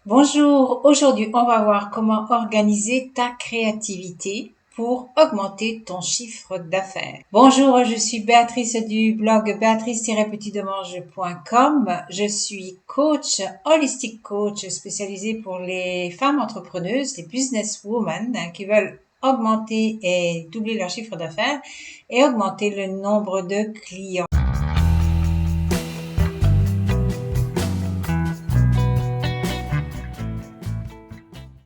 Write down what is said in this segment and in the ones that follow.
Bonjour, aujourd'hui on va voir comment organiser ta créativité pour augmenter ton chiffre d'affaires. Bonjour, je suis Béatrice du blog béatrice-petitdemange.com. Je suis coach, holistic coach spécialisée pour les femmes entrepreneuses, les businesswomen qui veulent augmenter et doubler leur chiffre d'affaires et augmenter le nombre de clients.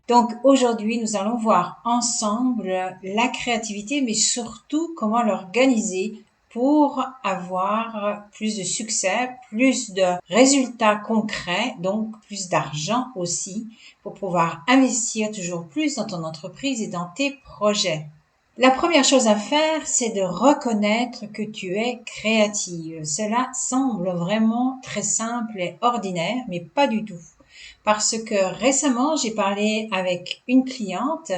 Donc aujourd'hui, nous allons voir ensemble la créativité, mais surtout comment l'organiser pour avoir plus de succès, plus de résultats concrets, donc plus d'argent aussi, pour pouvoir investir toujours plus dans ton entreprise et dans tes projets. La première chose à faire, c'est de reconnaître que tu es créative. Cela semble vraiment très simple et ordinaire, mais pas du tout. Parce que récemment, j'ai parlé avec une cliente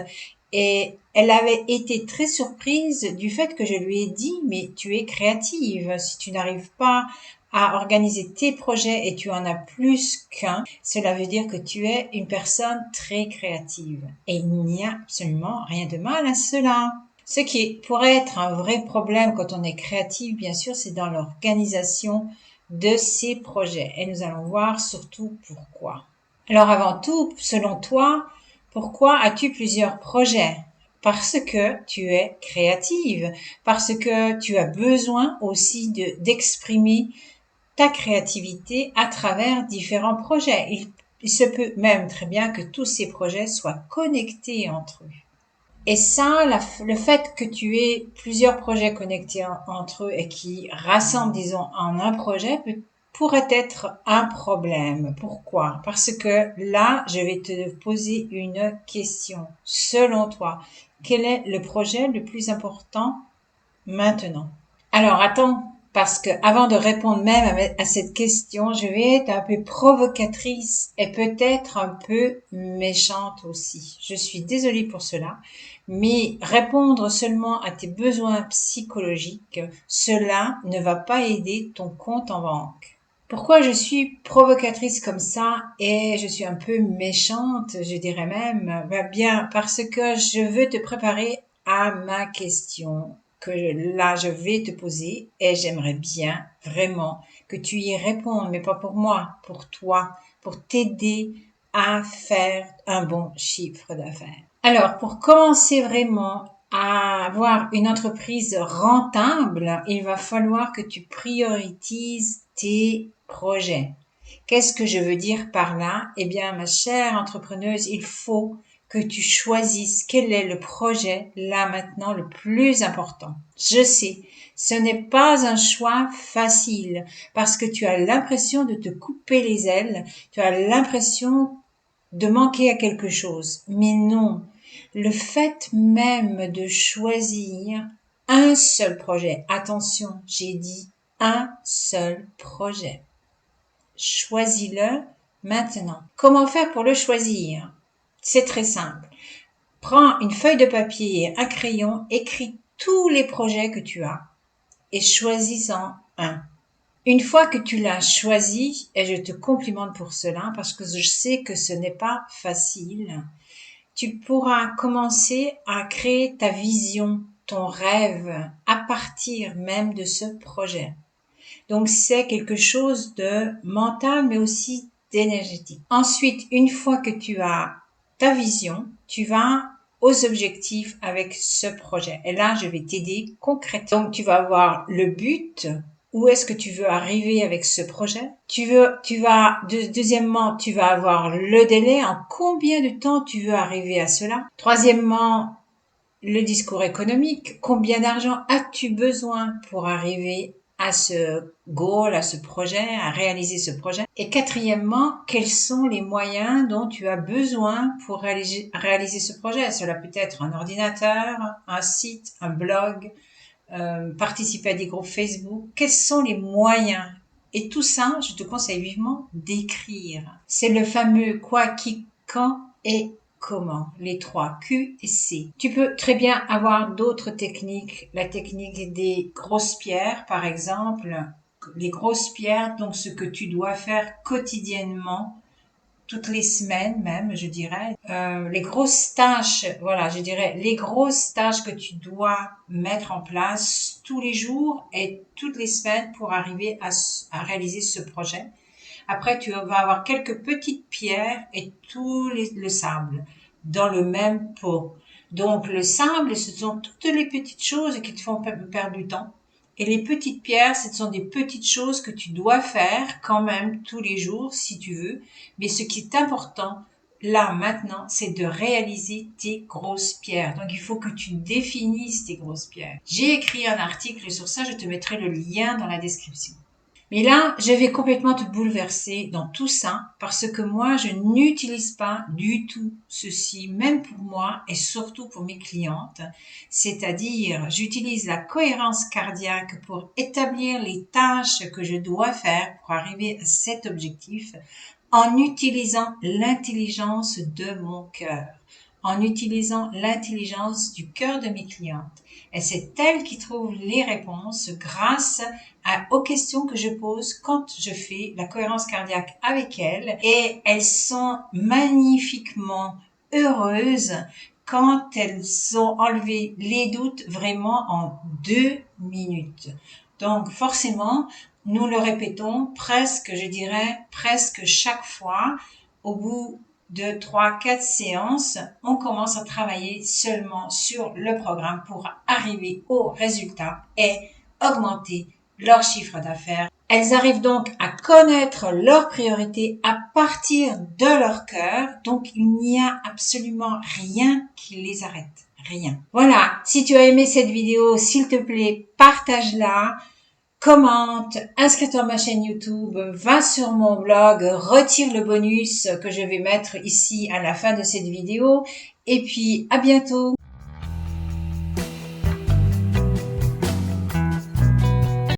et elle avait été très surprise du fait que je lui ai dit, mais tu es créative. Si tu n'arrives pas à organiser tes projets et tu en as plus qu'un, cela veut dire que tu es une personne très créative. Et il n'y a absolument rien de mal à cela. Ce qui pourrait être un vrai problème quand on est créatif, bien sûr, c'est dans l'organisation de ses projets. Et nous allons voir surtout pourquoi. Alors avant tout, selon toi, pourquoi as-tu plusieurs projets? Parce que tu es créative, parce que tu as besoin aussi d'exprimer ta créativité à travers différents projets. Il se peut même très bien que tous ces projets soient connectés entre eux. Et ça, le fait que tu aies plusieurs projets connectés entre eux et qui rassemblent, disons, en un projet pourrait être un problème. Pourquoi? Parce que là, je vais te poser une question. Selon toi, quel est le projet le plus important maintenant? Alors attends, parce que avant de répondre même à cette question, je vais être un peu provocatrice et peut-être un peu méchante aussi. Je suis désolée pour cela, mais répondre seulement à tes besoins psychologiques, cela ne va pas aider ton compte en banque. Pourquoi je suis provocatrice comme ça et je suis un peu méchante, je dirais même, bien parce que je veux te préparer à ma question que là je vais te poser et j'aimerais bien vraiment que tu y répondes, mais pas pour moi, pour toi, pour t'aider à faire un bon chiffre d'affaires. Alors, pour commencer vraiment à avoir une entreprise rentable, il va falloir que tu priorises tes projets. Qu'est-ce que je veux dire par là? Eh bien, ma chère entrepreneuse, il faut que tu choisisses quel est le projet, là maintenant, le plus important. Je sais, ce n'est pas un choix facile parce que tu as l'impression de te couper les ailes, tu as l'impression de manquer à quelque chose. Mais non, le fait même de choisir un seul projet, attention, j'ai dit un seul projet. Choisis-le maintenant. Comment faire pour le choisir? C'est très simple. Prends une feuille de papier et un crayon, écris tous les projets que tu as et choisis-en un. Une fois que tu l'as choisi, et je te complimente pour cela parce que je sais que ce n'est pas facile, tu pourras commencer à créer ta vision, ton rêve à partir même de ce projet. Donc c'est quelque chose de mental mais aussi d'énergétique. Ensuite, une fois que tu as ta vision, tu vas aux objectifs avec ce projet. Et là, je vais t'aider concrètement. Donc tu vas avoir le but. Où est-ce que tu veux arriver avec ce projet? Deuxièmement, tu vas avoir le délai. En combien de temps tu veux arriver à cela? Troisièmement, le discours économique. Combien d'argent as-tu besoin pour arriver à ce goal, à ce projet, à réaliser ce projet? Et quatrièmement, quels sont les moyens dont tu as besoin pour réaliser ce projet? Cela peut être un ordinateur, un site, un blog, participer à des groupes Facebook. Quels sont les moyens? Et tout ça, je te conseille vivement d'écrire. C'est le fameux quoi, qui, quand et comment, les trois Q et C. Tu peux très bien avoir d'autres techniques, la technique des grosses pierres par exemple, les grosses pierres, donc ce que tu dois faire quotidiennement toutes les semaines même, je dirais. Les grosses tâches, voilà, je dirais les grosses tâches que tu dois mettre en place tous les jours et toutes les semaines pour arriver à réaliser ce projet. Après, tu vas avoir quelques petites pierres et le sable dans le même pot. Donc, le sable, ce sont toutes les petites choses qui te font perdre du temps. Et les petites pierres, ce sont des petites choses que tu dois faire quand même tous les jours si tu veux. Mais ce qui est important, là, maintenant, c'est de réaliser tes grosses pierres. Donc, il faut que tu définisses tes grosses pierres. J'ai écrit un article sur ça, je te mettrai le lien dans la description. Mais là, je vais complètement te bouleverser dans tout ça parce que moi, je n'utilise pas du tout ceci, même pour moi et surtout pour mes clientes. C'est-à-dire, j'utilise la cohérence cardiaque pour établir les tâches que je dois faire pour arriver à cet objectif en utilisant l'intelligence de mon cœur, en utilisant l'intelligence du cœur de mes clientes. Et c'est elles qui trouvent les réponses grâce aux questions que je pose quand je fais la cohérence cardiaque avec elles. Et elles sont magnifiquement heureuses quand elles ont enlevé les doutes vraiment en 2 minutes. Donc forcément, nous le répétons presque, je dirais, presque chaque fois. Au bout de 3-4 séances, on commence à travailler seulement sur le programme pour arriver au résultat et augmenter leur chiffre d'affaires. Elles arrivent donc à connaître leurs priorités à partir de leur cœur, donc il n'y a absolument rien qui les arrête. Rien. Voilà, si tu as aimé cette vidéo, s'il te plaît, partage-la. Commente, inscris-toi à ma chaîne YouTube, va sur mon blog, retire le bonus que je vais mettre ici à la fin de cette vidéo et puis à bientôt.